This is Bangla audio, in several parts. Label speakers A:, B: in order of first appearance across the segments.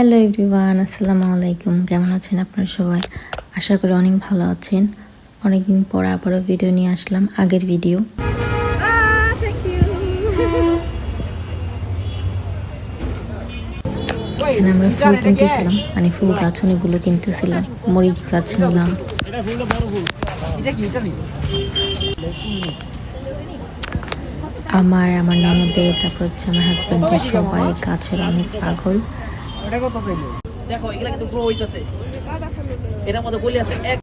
A: হ্যালো এভরিওয়ান, আসসালামু আলাইকুম। কেমন আছেন আপনারা সবাই? আশা করি অনেক ভালো আছেন। অনেকদিন পর আবারও ভিডিও নিয়ে আসলাম, আগের ভিডিও। এখানে আমরা ফুল কিনতেছিলাম, মানে ফুল গাছ অনেকগুলো কিনতেছিলাম। মরিচ গাছ নিলাম। আমার ননদের, তারপর হচ্ছে আমার হাজব্যান্ডের, সবাই গাছের অনেক পাগল। দেখো এগুলা কিন্তু গ্রো হইতাছে, এটার মধ্যে বলি আছে 1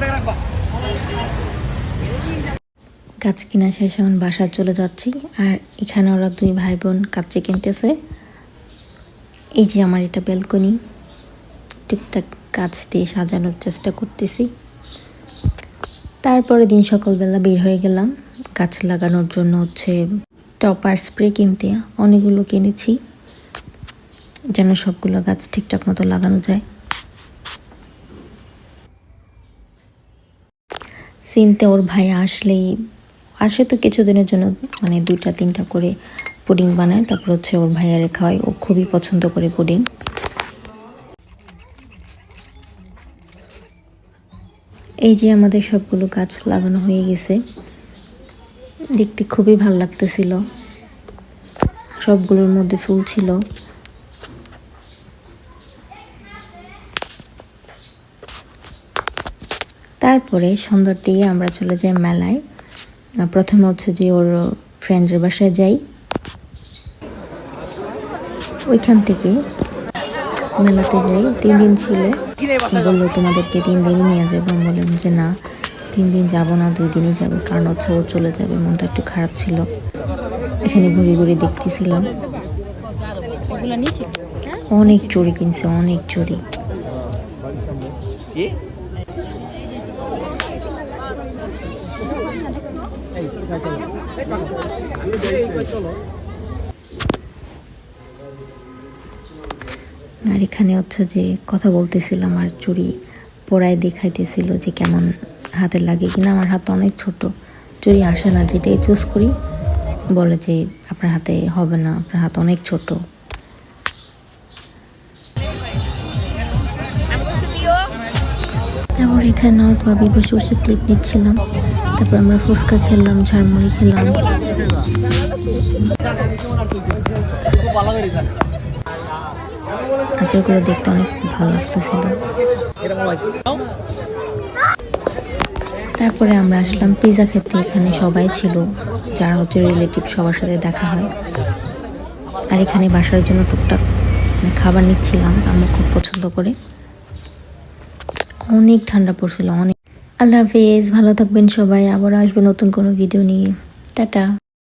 A: টাকা রাখবা। গাছ কিনা শেষ, এখন বাসায় চলে যাচ্ছি। আর এখানে ওরা দুই ভাই বোন কাচ্চি কিনতেছে। এই যে আমার এটা ব্যালকনি, টুকটাক গাছ দিয়ে সাজানোর চেষ্টা করতেছি। তারপরে দিন সকালবেলা বের হয়ে গেলাম গাছ লাগানোর জন্য, হচ্ছে টপার স্প্রে কিনতে। অনেকগুলো কিনেছি যেন সবগুলো গাছ ঠিকঠাক মতো লাগানো যায়। চিনতে ওর ভাই আসে তো কিছুদিনের জন্য, মানে 2-3টা করে পুডিং বানায়, তারপর হচ্ছে ওর ভাইয়ারে খাওয়াই। ও খুবই পছন্দ করে পুডিং। এই যে আমাদের সবগুলো গাছ লাগানো হয়ে গেছে, দেখতে খুবই ভালো লাগতেছিল। সবগুলোর মধ্যে ফুল ছিল। তারপরে সন্ধ্যার দিকে আমরা চলে যাই মেলায়। প্রথমে হচ্ছে যে ওর ফ্রেন্ডের বাসায় যাই, ওইখান থেকে মেলাতে যাই। 3 দিন ছিল, বললো তোমাদেরকে 3 দিনই নিয়ে যাবো। আমি বললাম যে না, 3 দিন যাবো না, 2 দিনই যাবো, কারণ হচ্ছে ও চলে যাবে। মনটা একটু খারাপ ছিল। এখানে ঘুরে ঘুরে দেখতেছিলাম। অনেক চড়ি কিনছে, অনেক চড়ি। আর এখানে হচ্ছে যে কথা বলতেছিলাম আর চুড়ি পরায় দেখাইতেছিল যে কেমন হাতে লাগে কিনা। আমার হাত অনেক ছোট, চুড়ি আসে না। যেটাই চুজ করি বলে যে আপনার হাতে হবে না, আপনার হাত অনেক ছোট। তারপর এখানে ননদ ভাবি বসে বসে ক্লিপ নিচ্ছিলাম। তারপর আমরা ফুচকা খেলাম, ঝালমুড়ি খেলাম। যেগুলো দেখতে অনেক ভালো লাগতেছিল। তারপরে আমরা আসলাম পিৎজা খেতে। এখানে সবাই ছিল, যারা হচ্ছে রিলেটিভ, সবার সাথে দেখা হয়। আর এখানে বাসার জন্য টুকটাক খাবার নিচ্ছিলাম, আমরা খুব পছন্দ করে। অনেক ঠান্ডা পড়ছিল, অনেক। আল্লাহ হাফেজ, ভালো থাকবেন সবাই। আবার আসবে নতুন কোনো ভিডিও নিয়ে। টাটা।